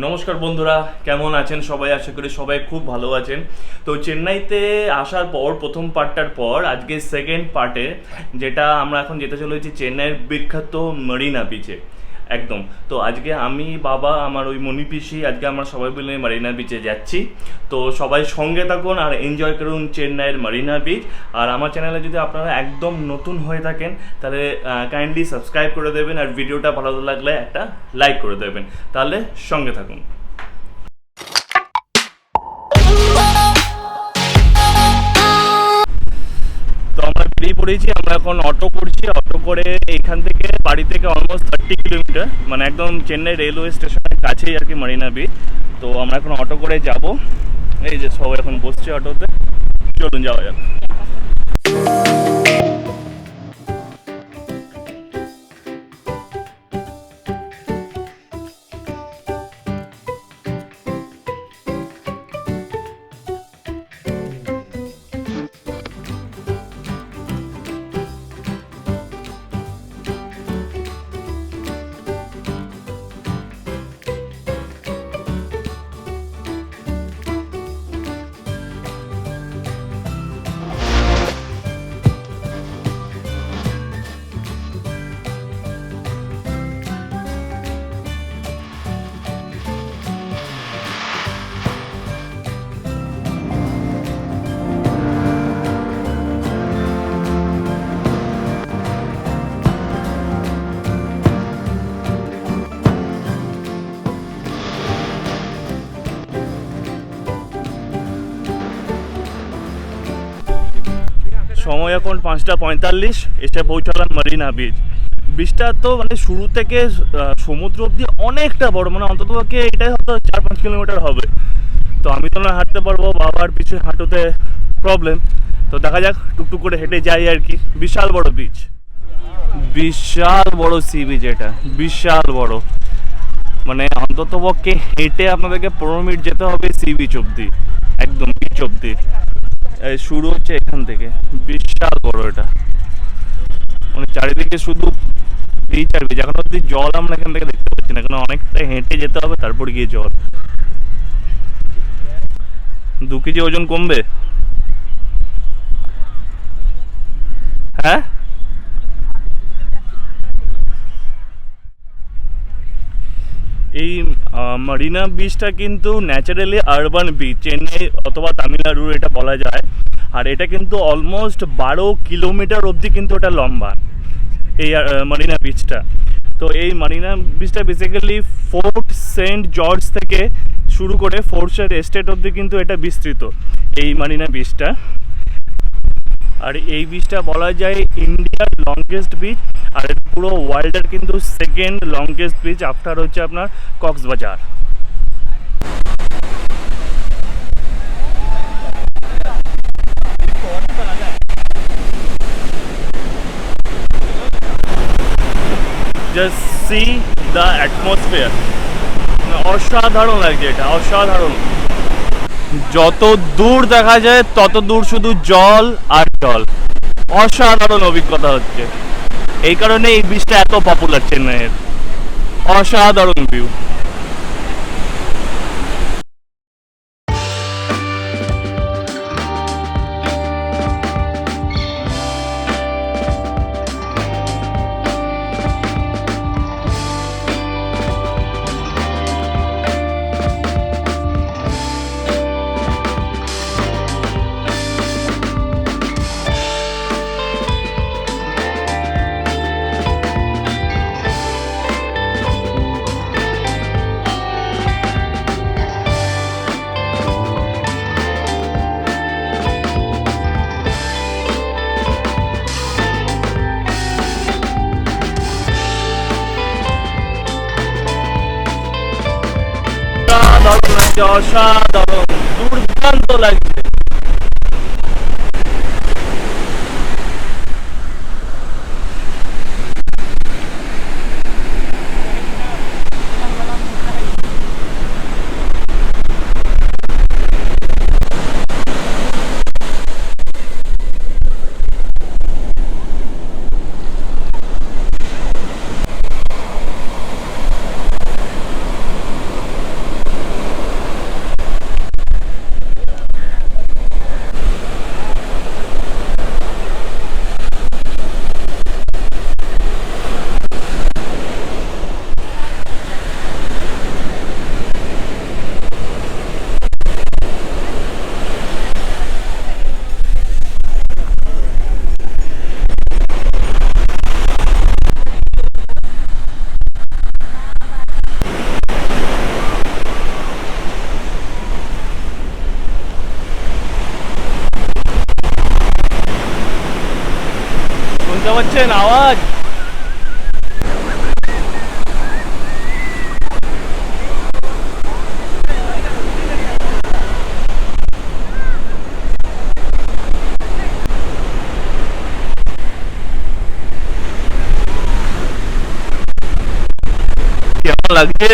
নমস্কার বন্ধুরা, কেমন আছেন সবাই? আশা করি সবাই খুব ভালো আছেন। তো চেন্নাইতে আসার পর প্রথম পার্টটার পর আজকে সেকেন্ড পার্টে যেটা আমরা এখন যেতে চলেছি চেন্নাইয়ের বিখ্যাত মারিনা বিচে। একদম। তো আজকে আমি, বাবা, আমার ওই মনি পিসি, আজকে আমরা সবাই মিলে মারিনা বিচে যাচ্ছি। তো সবাই সঙ্গে থাকুন আর এনজয় করুন চেন্নাইয়ের মারিনা বিচ। আর আমার চ্যানেলে যদি আপনারা একদম নতুন হয়ে থাকেন তাহলে কাইন্ডলি সাবস্ক্রাইব করে দেবেন, আর ভিডিওটা ভালো লাগলে একটা লাইক করে দেবেন। তাহলে সঙ্গে থাকুন। তো আমরা বেরিয়ে পড়েছি, আমরা এখন অটো করছি। অটো করে এখান থেকে বাড়ি থেকে অলমোস্ট 30 কিলোমিটার, মানে একদম চেন্নাই রেলওয়ে স্টেশনের কাছেই আর কি মারিনা বিচ। তো আমরা এখন অটো করে যাব। এই যে সবাই এখন বসছে অটোতে, চলুন যাওয়া যাক। সময় এখন 5:45, এসে পৌঁছালাম মারিনা বিচ। বিচটা তো মানে শুরু থেকে সমুদ্র অবধি অনেকটা বড়, মানে অন্তত এটাই হয়তো 4-5 কিলোমিটার হবে। তো আমি তো না হাঁটতে পারবো, বাবার পিছু হাঁটুতে প্রবলেম। তো দেখা যাক, টুকটুক করে হেঁটে যাই আর কি। বিশাল বড় বিচ, বিশাল বড় সি বিচ, এটা বিশাল বড়। মানে অন্তত পক্ষে হেঁটে আপনাদেরকে 15 মিনিট যেতে হবে সি বিচ অবধি, একদম বিচ অবধি। শুরু হচ্ছে এখান থেকে। বিশাল বড় এটা, মানে চারিদিকে শুধু বিচ আর বিচ। এখন অব্দি জল আমরা এখান থেকে দেখতে পাচ্ছি না, কারণ অনেকটা হেঁটে যেতে হবে তারপর গিয়ে জল। 2 কেজি ওজন কমবে। হ্যাঁ, এই মারিনা বিচটা কিন্তু ন্যাচারালি আরবান বিচ, চেন্নাই অথবা তামিলনাড়ুর এটা বলা যায়। আর এটা কিন্তু অলমোস্ট 12 কিলোমিটার অবধি কিন্তু এটা লম্বা, এই মারিনা বিচটা। তো এই মারিনা বিচটা বেসিক্যালি ফোর্ট সেন্ট জর্জ থেকে শুরু করে ফোর্টসের এস্টেট অবধি কিন্তু এটা বিস্তৃত, এই মারিনা বিচটা। আর এই বিচটা বলা যায় ইন্ডিয়ার লংগেস্ট বিচ, আর পুরো ওয়ার্ল্ডের কিন্তু সেকেন্ড লংগেস্ট বিচ আফটার হচ্ছে আপনার Cox's Bazar. Just see the atmosphere, অসাধারণ লাগছে এটা, অসাধারণ। যত দূর দেখা যায় তত দূর শুধু জল আর জল, অসাধারণ অভিজ্ঞতা হচ্ছে। এই কারণে এই বিচটা এত পপুলার চেন্নাইয়ের। অসাধারণ ভিউ। অসাধারণ লাগছে, অসাধারণ, দুর্দান্ত লাগছে। শুনতে পাচ্ছেন আওয়াজ? কেমন লাগছে?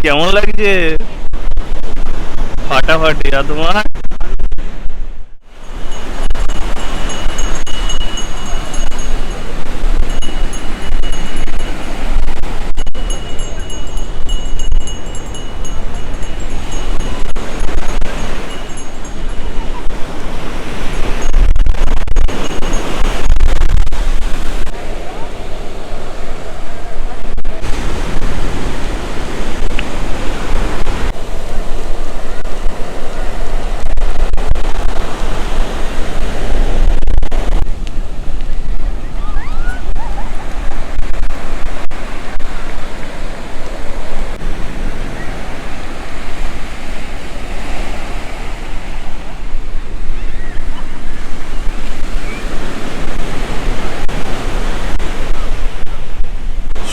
কেমন লাগছে? ফাটাফাটি। আর তোমার?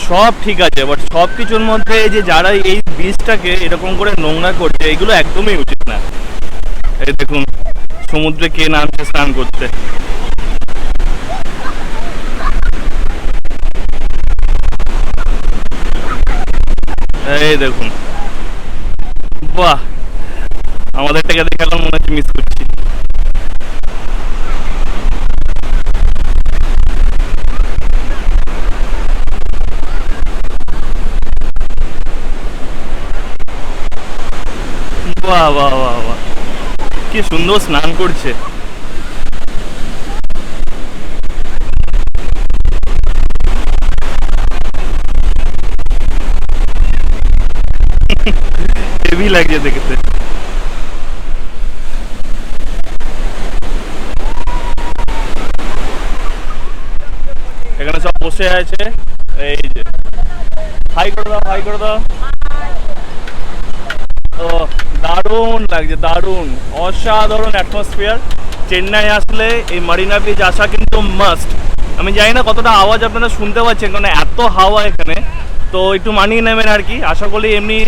সব ঠিক আছে, বাট সব কিছুর মধ্যে এই যে যারা এই বীজটাকে এরকম করে নোংরা করছে, এগুলো একদমই উচিত না। এই দেখুন সমুদ্রে কে নামছে স্নান করতে। এই দেখুন, বাহ, আমাদেরটাকে দেখে এখন মনে হচ্ছে মিস করছি। বাহ বাহ বাহ বাহ, কি সুন্দর স্নান করছে। হেভি লাগছে দেখতে। এখানে সব বসে আছে, এই যে হাই করে দাও, হাই করে দাও। ও দারুণ লাগছে, দারুণ অসাধারণ অ্যাটমসফিয়ার। চেন্নাই আসলে এই মারিনা বিচ আসা কিন্তু মাস্ট। আমি জানি না কতটা আওয়াজ আপনারা শুনতে পাচ্ছেন, কারণ এত হাওয়া এখানে, তো একটু মানিয়ে নেবেন আর কি। আশা করি এমনি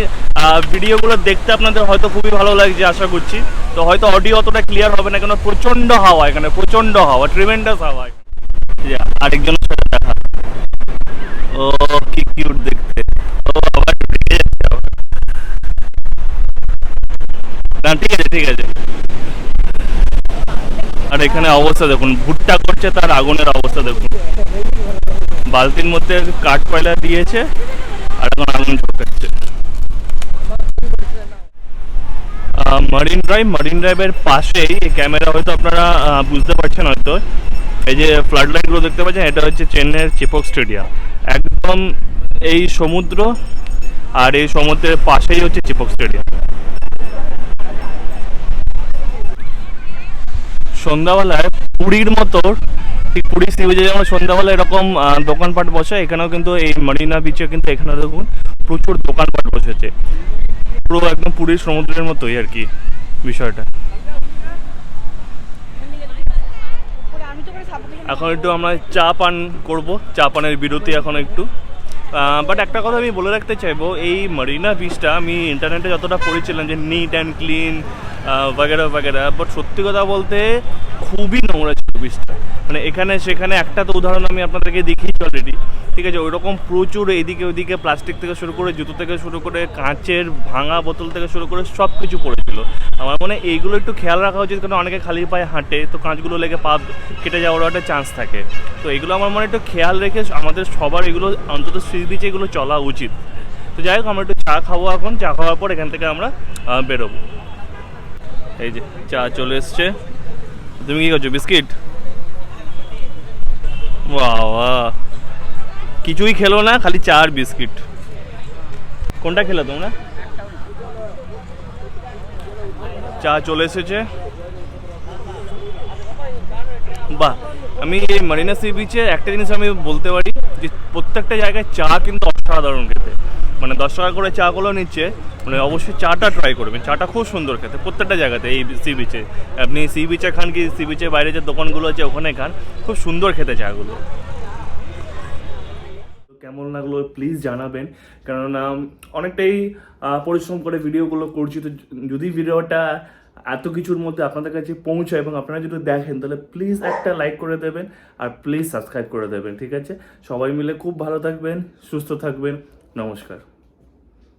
ভিডিওগুলো দেখতে আপনাদের হয়তো খুবই ভালো লাগছে আশা করছি। তো হয়তো অডিও অতটা ক্লিয়ার হবে না, কেন প্রচণ্ড হাওয়া এখানে, প্রচণ্ড হাওয়া, ট্রিমেন্ডাস হাওয়া। আরেকজনের সাথে দেখা, ও কি কিউট দেখতে। ও আবার ঢুকে যাচ্ছে আবার। না ঠিক আছে ঠিক আছে। আর এখানে অবস্থা দেখুন, ভুট্টা করছে, তার আগুনের অবস্থা দেখুন। বালতির মধ্যে কাঠ কয়লা দিয়েছে আর এখন আগুন ঝোঁকাচ্ছে। মারিন ড্রাইভের পাশেই ক্যামেরা, হয়তো আপনারা বুঝতে পারছেন হয়তো, এই যে ফ্লাড লাইটগুলো দেখতে পাচ্ছেন, এটা হচ্ছে চেন্নাইয়ের চেপক স্টেডিয়াম। একদম এই সমুদ্র, আর এই সমুদ্রের পাশেই হচ্ছে চেপক স্টেডিয়াম। সন্ধ্যাবেলায় পুরীর মতো, ঠিক পুরী সি বিচে যেমন সন্ধ্যাবেলায় এরকম দোকানপাট বসে, এখানেও কিন্তু এই মারিনা বিচে কিন্তু এখানে দেখুন প্রচুর দোকানপাট বসেছে, পুরো একদম পুরীর সমুদ্রের মতোই আর কি বিষয়টা। এখন একটু আমরা চা পান করবো, চা পানের বিরতি এখন একটু। বাট একটা কথা আমি বলে রাখতে চাইবো, এই মারিনা বিচটা আমি ইন্টারনেটে যতটা পড়েছিলাম যে নিট অ্যান্ড ক্লিন বাগেরা বাগেরা, বাট সত্যি কথা বলতে খুবই নোংরা ছিল বিচটা। মানে এখানে সেখানে একটা তো উদাহরণ আমি আপনাদেরকে দেখিয়েছি অলরেডি, ঠিক আছে। ওইরকম প্রচুর এদিকে ওইদিকে প্লাস্টিক থেকে শুরু করে, জুতো থেকে শুরু করে, কাঁচের ভাঙা বোতল থেকে শুরু করে সব কিছু পড়েছিল। আমার মনে হয় এইগুলো একটু খেয়াল রাখা উচিত, কারণ অনেকে খালি পায়ে হাঁটে, তো কাঁচগুলো লেগে পা কেটে যাওয়ারও একটা চান্স থাকে। তো এগুলো আমার মনে একটু খেয়াল রেখে আমাদের সবার এগুলো অন্তত সি বিচে এগুলো চলা উচিত। তো যাই হোক, আমরা একটু চা খাবো এখন, চা খাওয়ার পর এখান থেকে আমরা বেরোবো। এই যে চা চলে এসছে। তুমি কি করছো? বিস্কিট? বাবা, কিছুই খেলো না, খালি চা আর বিস্কিট। কোনটা খেলো তোমরা? চা চলে এসেছে। বাহ, আমি এই মারিনা সি বিচে একটা জিনিস আমি বলতে পারি যে প্রত্যেকটা জায়গায় চা কিন্তু অসাধারণ খেতে। মানে 10 টাকা করে চাগুলো নিচ্ছে, মানে অবশ্যই চাটা ট্রাই করবেন। চাটা খুব সুন্দর খেতে প্রত্যেকটা জায়গাতে, এই সি বিচে আপনি সি বিচে খান কি সি বিচের বাইরে যে দোকানগুলো আছে ওখানে খান, খুব সুন্দর খেতে চাগুলো। কেমন লাগলো প্লিজ জানাবেন, কেননা অনেকটাই পরিশ্রম করে ভিডিওগুলো করছি, তো যদি ভিডিওটা এত কিছুর মধ্যে আপনাদের কাছে পৌঁছায় এবং আপনারা যদি দেখেন তাহলে প্লিজ একটা লাইক করে দেবেন আর প্লিজ সাবস্ক্রাইব করে দেবেন, ঠিক আছে? সবাই মিলে খুব ভালো থাকবেন, সুস্থ থাকবেন, নমস্কার।